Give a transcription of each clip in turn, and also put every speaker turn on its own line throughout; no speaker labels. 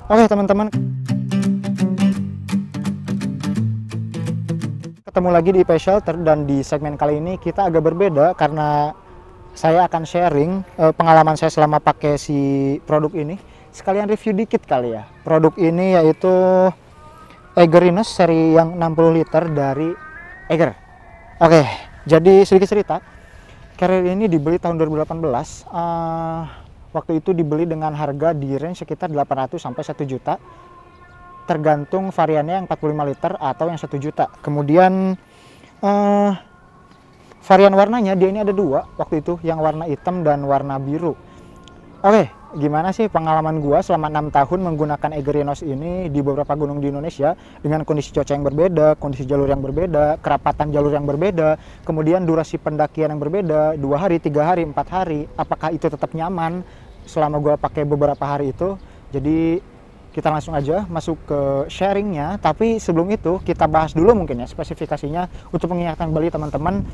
Oke teman-teman, ketemu lagi di IP Shelter, dan di segmen kali ini kita agak berbeda karena saya akan sharing pengalaman saya selama pakai si produk ini. Sekalian review dikit kali ya. Produk ini yaitu Eageriness seri yang 60 liter dari Eager. Oke, jadi sedikit cerita. Carrier ini dibeli tahun 2018. Waktu itu dibeli dengan harga di range sekitar 800 sampai 1 juta. Tergantung variannya yang 45 liter atau yang 1 juta. Kemudian varian warnanya dia ini ada dua waktu itu, yang warna hitam dan warna biru. Oke, gimana sih pengalaman gua selama 6 tahun menggunakan Eageriness ini di beberapa gunung di Indonesia dengan kondisi cuaca yang berbeda, kondisi jalur yang berbeda, kerapatan jalur yang berbeda, kemudian durasi pendakian yang berbeda, 2 hari, 3 hari, 4 hari. Apakah itu tetap nyaman selama gua pakai beberapa hari itu? Jadi kita langsung aja masuk ke sharingnya, tapi sebelum itu kita bahas dulu mungkin ya spesifikasinya untuk mengingatkan kembali teman-teman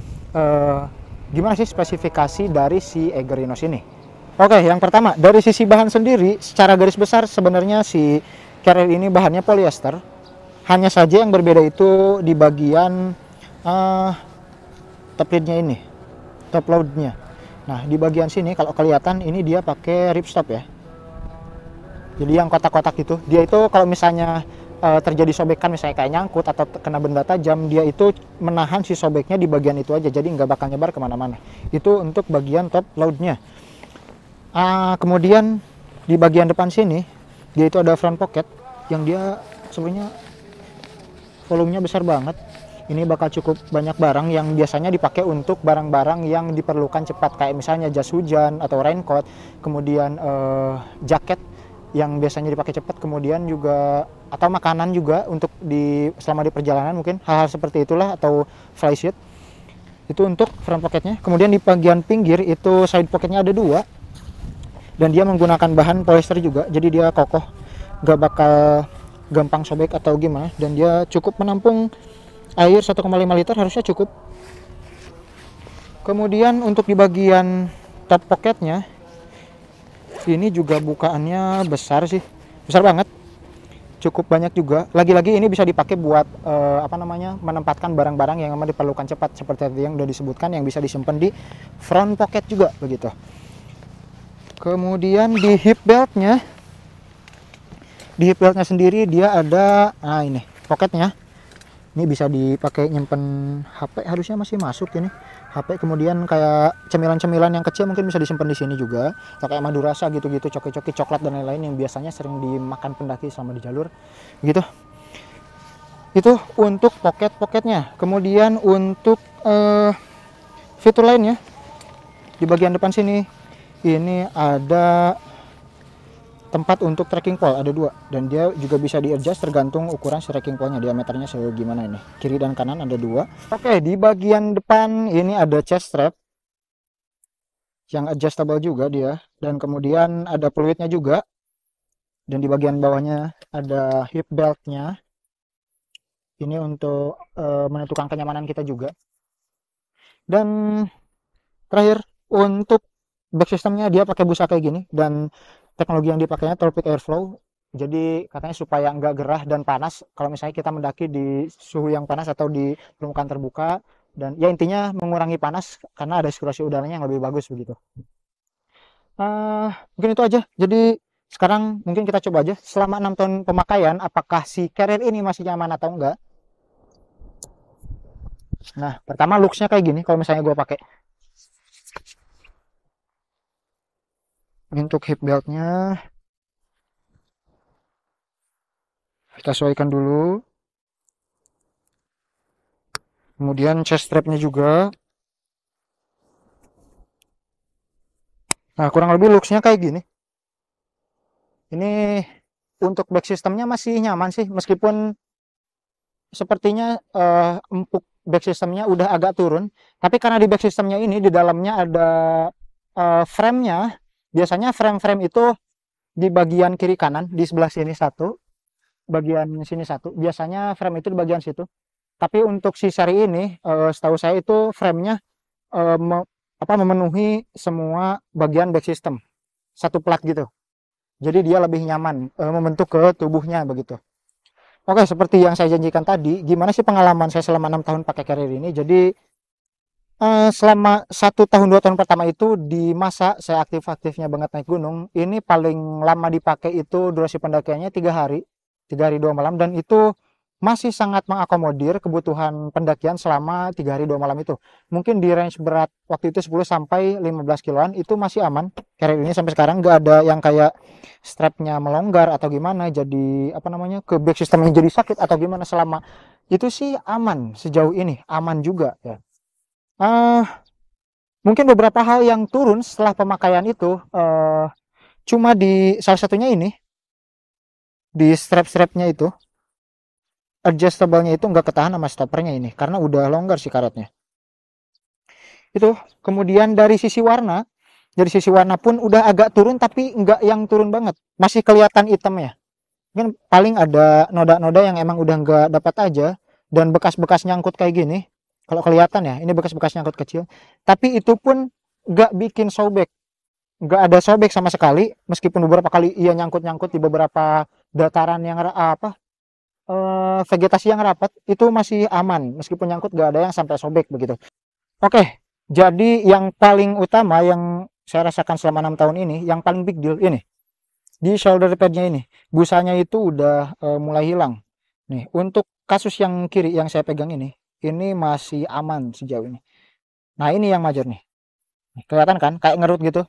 gimana sih spesifikasi dari si Eageriness ini. Oke, yang pertama dari sisi bahan sendiri, secara garis besar sebenarnya si Carrier ini bahannya polyester. Hanya saja yang berbeda itu di bagian top leadnya ini, top loadnya. Nah di bagian sini kalau kelihatan ini dia pakai ripstop ya. Jadi yang kotak-kotak itu, dia itu kalau misalnya terjadi sobekan, misalnya kayak nyangkut atau kena benda tajam, dia itu menahan si sobeknya di bagian itu aja, jadi nggak bakal nyebar kemana-mana. Itu untuk bagian top loadnya. Kemudian di bagian depan sini dia itu ada front pocket yang dia sebenarnya volumenya besar banget. Ini bakal cukup banyak barang yang biasanya dipakai untuk barang-barang yang diperlukan cepat, kayak misalnya jas hujan atau raincoat, kemudian jaket yang biasanya dipakai cepat, kemudian juga atau makanan juga untuk selama di perjalanan, mungkin hal-hal seperti itulah, atau flysheet. Itu untuk front pocketnya. Kemudian di bagian pinggir itu side pocketnya ada dua, dan dia menggunakan bahan polyester juga, jadi dia kokoh, gak bakal gampang sobek atau gimana, dan dia cukup menampung air 1,5 liter, harusnya cukup. Kemudian untuk di bagian top pocketnya ini juga bukaannya besar sih, besar banget, cukup banyak juga. Lagi-lagi ini bisa dipakai buat menempatkan barang-barang yang memang diperlukan cepat, seperti yang udah disebutkan, yang bisa disimpan di front pocket juga begitu. Kemudian di hip beltnya sendiri dia ada, ini pocketnya, ini bisa dipakai nyimpen HP, harusnya masih masuk ini HP. Kemudian kayak cemilan-cemilan yang kecil mungkin bisa disimpan di sini juga, atau kayak madu rasa gitu-gitu, coki-coki, coklat dan lain-lain yang biasanya sering dimakan pendaki selama di jalur gitu. Itu untuk pocket-pocketnya. Kemudian untuk fitur lainnya di bagian depan sini ini ada tempat untuk trekking pole, ada dua, dan dia juga bisa di-adjust tergantung ukuran si trekking pole-nya, diameternya segimana ini. Kiri dan kanan ada dua. Oke, di bagian depan ini ada chest strap yang adjustable juga dia, dan kemudian ada fluidnya juga, dan di bagian bawahnya ada hip belt-nya. Ini untuk menentukan kenyamanan kita juga. Dan terakhir untuk back systemnya dia pakai busa kayak gini, dan teknologi yang dipakainya Tropic Airflow. Jadi katanya supaya nggak gerah dan panas kalau misalnya kita mendaki di suhu yang panas atau di permukaan terbuka, dan ya intinya mengurangi panas karena ada sirkulasi udaranya yang lebih bagus begitu. Mungkin itu aja. Jadi sekarang mungkin kita coba aja selama 6 tahun pemakaian apakah si Carrier ini masih nyaman atau enggak. Nah pertama looksnya kayak gini kalau misalnya gue pakai. Untuk hip beltnya kita sesuaikan dulu, kemudian chest strapnya juga. Nah kurang lebih looksnya kayak gini. Ini untuk back systemnya masih nyaman sih, meskipun sepertinya empuk back systemnya udah agak turun, tapi karena di back systemnya ini di dalamnya ada frame-nya. Biasanya frame-frame itu di bagian kiri kanan, di sebelah sini satu, bagian sini satu, biasanya frame itu di bagian situ. Tapi untuk si seri ini setahu saya itu frame-nya memenuhi semua bagian back system, satu plat gitu. Jadi dia lebih nyaman membentuk ke tubuhnya begitu. Oke, seperti yang saya janjikan tadi, gimana sih pengalaman saya selama 6 tahun pakai carrier ini? Jadi selama 1 tahun 2 tahun pertama itu di masa saya aktif-aktifnya banget naik gunung, ini paling lama dipakai itu durasi pendakiannya 3 hari, 3 hari 2 malam, dan itu masih sangat mengakomodir kebutuhan pendakian selama 3 hari 2 malam itu. Mungkin di range berat waktu itu 10 sampai 15 kiloan itu masih aman. Carrier ini sampai sekarang nggak ada yang kayak strapnya melonggar atau gimana, jadi apa namanya ke back systemnya jadi sakit atau gimana. Selama itu sih aman, sejauh ini aman juga ya. Mungkin beberapa hal yang turun setelah pemakaian itu cuma di salah satunya ini, di strap-strapnya itu adjustable-nya itu nggak ketahan sama stoppernya ini karena udah longgar sih karetnya itu. Kemudian dari sisi warna pun udah agak turun, tapi nggak yang turun banget, masih kelihatan hitamnya. Mungkin paling ada noda-noda yang emang udah nggak dapat aja, dan bekas-bekas nyangkut kayak gini kalau kelihatan ya, ini bekas-bekas nyangkut kecil, tapi itu pun nggak bikin sobek, nggak ada sobek sama sekali. Meskipun beberapa kali ia nyangkut-nyangkut di beberapa dataran yang vegetasi yang rapat, itu masih aman, meskipun nyangkut nggak ada yang sampai sobek begitu. Oke, jadi yang paling utama yang saya rasakan selama 6 tahun ini, yang paling big deal ini di shoulder padnya ini, busanya itu udah mulai hilang nih. Untuk kasus yang kiri yang saya pegang ini masih aman sejauh ini. Nah ini yang major nih, kelihatan kan kayak ngerut gitu.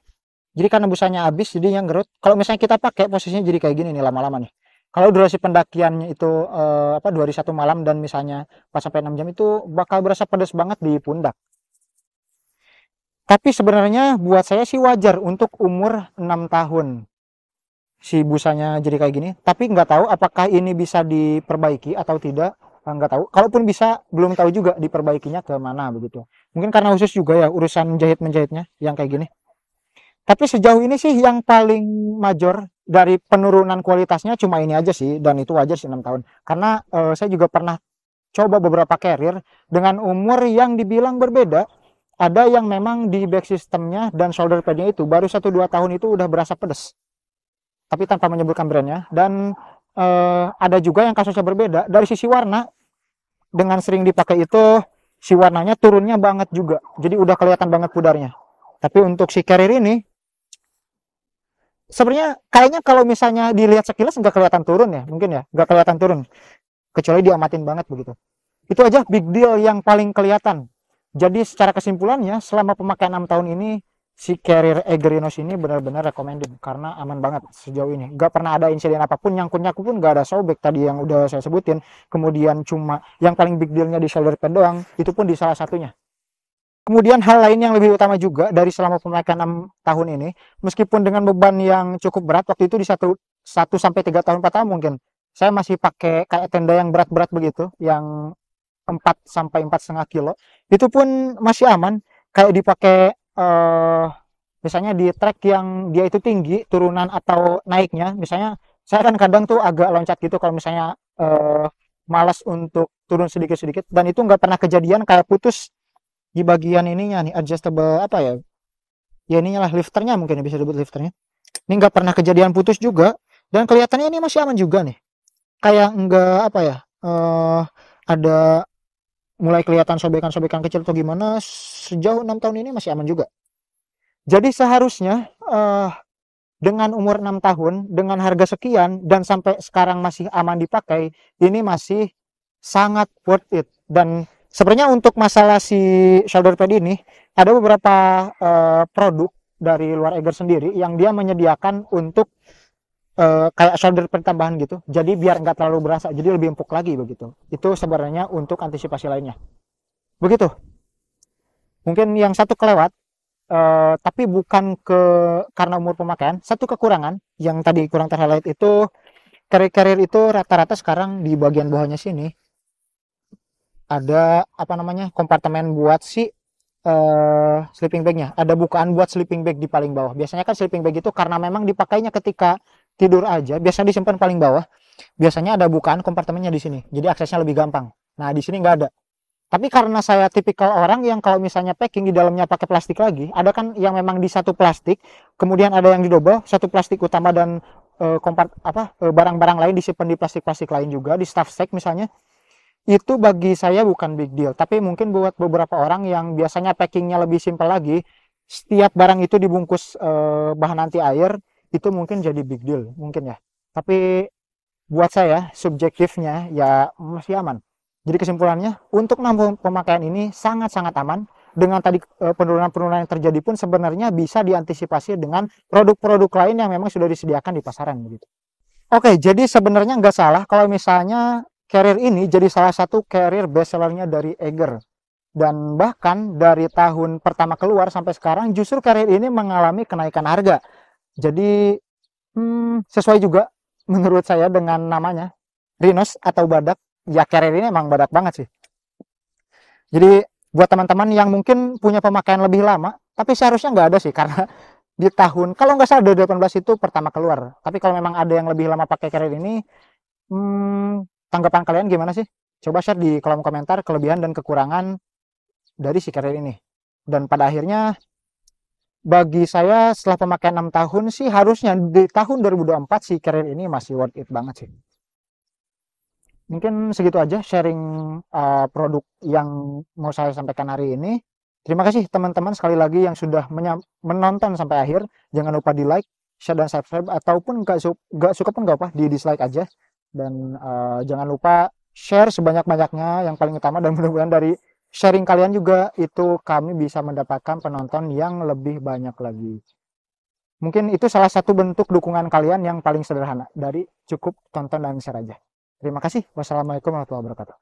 Jadi karena busanya habis jadi yang ngerut. Kalau misalnya kita pakai posisinya jadi kayak gini nih lama-lama nih. Kalau durasi pendakiannya itu 2 hari 1 malam dan misalnya 4 sampai 6 jam, itu bakal berasa pedas banget di pundak. Tapi sebenarnya buat saya sih wajar untuk umur 6 tahun si busanya jadi kayak gini. Tapi nggak tahu apakah ini bisa diperbaiki atau tidak, nggak tahu. Kalaupun bisa, belum tahu juga diperbaikinya ke mana begitu. Mungkin karena khusus juga ya urusan jahit menjahitnya yang kayak gini. Tapi sejauh ini sih yang paling major dari penurunan kualitasnya cuma ini aja sih, dan itu wajar sih 6 tahun. Karena saya juga pernah coba beberapa carrier dengan umur yang dibilang berbeda. Ada yang memang di back systemnya dan shoulder padnya itu baru 1-2 tahun itu udah berasa pedes. Tapi tanpa menyebutkan brandnya. Dan ada juga yang kasusnya berbeda. Dari sisi warna, dengan sering dipakai itu si warnanya turunnya banget juga. Jadi udah kelihatan banget pudarnya. Tapi untuk si carrier ini sebenarnya kayaknya kalau misalnya dilihat sekilas nggak kelihatan turun ya, mungkin ya nggak kelihatan turun kecuali diamatin banget begitu. Itu aja big deal yang paling kelihatan. Jadi secara kesimpulannya selama pemakaian 6 tahun ini si carrier Egerinos ini benar-benar recommended karena aman banget sejauh ini. Nggak pernah ada insiden apapun, nyangkut-nyangkut pun nggak ada sobek tadi yang udah saya sebutin. Kemudian cuma yang paling big dealnya di shoulder pad doang, itu pun di salah satunya. Kemudian hal lain yang lebih utama juga dari selama pemakaian 6 tahun ini, meskipun dengan beban yang cukup berat, waktu itu di 1 sampai 3 tahun 4 tahun mungkin, saya masih pakai kayak tenda yang berat-berat begitu, yang 4 sampai 4,5 kilo, itu pun masih aman, kayak dipakai misalnya di trek yang dia itu tinggi, turunan atau naiknya, misalnya saya kan kadang tuh agak loncat gitu kalau misalnya malas untuk turun sedikit-sedikit, dan itu nggak pernah kejadian kayak putus di bagian ininya nih, adjustable apa ya, ya ininya lah, lifternya mungkin bisa disebut lifternya. Ini nggak pernah kejadian putus juga, dan kelihatannya ini masih aman juga nih, kayak nggak apa ya, ada mulai kelihatan sobekan-sobekan kecil atau gimana. Sejauh 6 tahun ini masih aman juga. Jadi seharusnya dengan umur 6 tahun dengan harga sekian dan sampai sekarang masih aman dipakai, ini masih sangat worth it. Dan sebenarnya untuk masalah si shoulder pad ini ada beberapa produk dari luar Eger sendiri yang dia menyediakan untuk kayak shoulder pad tambahan gitu. Jadi biar nggak terlalu berasa, jadi lebih empuk lagi begitu. Itu sebenarnya untuk antisipasi lainnya. Begitu. Mungkin yang satu kelewat, tapi bukan karena umur pemakaian. Satu kekurangan yang tadi kurang terhighlight itu, carrier itu rata-rata sekarang di bagian bawahnya sini ada apa namanya kompartemen buat si sleeping bagnya. Ada bukaan buat sleeping bag di paling bawah. Biasanya kan sleeping bag itu karena memang dipakainya ketika tidur aja, biasa disimpan paling bawah. Biasanya ada bukaan kompartemennya di sini, jadi aksesnya lebih gampang. Nah di sini nggak ada. Tapi karena saya tipikal orang yang kalau misalnya packing di dalamnya pakai plastik lagi, ada kan yang memang di satu plastik, kemudian ada yang didobel, satu plastik utama dan barang-barang lain disimpan di plastik-plastik lain juga, di stuff sack misalnya, itu bagi saya bukan big deal. Tapi mungkin buat beberapa orang yang biasanya packingnya lebih simpel lagi, setiap barang itu dibungkus bahan anti air, itu mungkin jadi big deal, mungkin ya. Tapi buat saya, subjektifnya ya masih aman. Jadi kesimpulannya, untuk pemakaian ini sangat-sangat aman. Dengan tadi penurunan-penurunan yang terjadi pun sebenarnya bisa diantisipasi dengan produk-produk lain yang memang sudah disediakan di pasaran begitu. Oke, jadi sebenarnya nggak salah kalau misalnya carrier ini jadi salah satu carrier bestsellernya dari Eiger. Dan bahkan dari tahun pertama keluar sampai sekarang justru carrier ini mengalami kenaikan harga. Jadi sesuai juga menurut saya dengan namanya, Rhinos atau badak. Ya carrier ini emang badak banget sih. Jadi buat teman-teman yang mungkin punya pemakaian lebih lama, tapi seharusnya nggak ada sih, karena di tahun, kalau nggak salah 2018 itu pertama keluar. Tapi kalau memang ada yang lebih lama pakai carrier ini, tanggapan kalian gimana sih? Coba share di kolom komentar kelebihan dan kekurangan dari si carrier ini. Dan pada akhirnya, bagi saya setelah pemakaian 6 tahun sih, harusnya di tahun 2024 si carrier ini masih worth it banget sih. Mungkin segitu aja sharing produk yang mau saya sampaikan hari ini. Terima kasih teman-teman sekali lagi yang sudah menonton sampai akhir. Jangan lupa di like, share, dan subscribe. Ataupun gak suka pun gak apa, di dislike aja. Dan jangan lupa share sebanyak-banyaknya yang paling utama. Dan mudah-mudahan dari sharing kalian juga itu kami bisa mendapatkan penonton yang lebih banyak lagi. Mungkin itu salah satu bentuk dukungan kalian yang paling sederhana. Dari cukup tonton dan share aja. Terima kasih. Wassalamualaikum warahmatullahi wabarakatuh.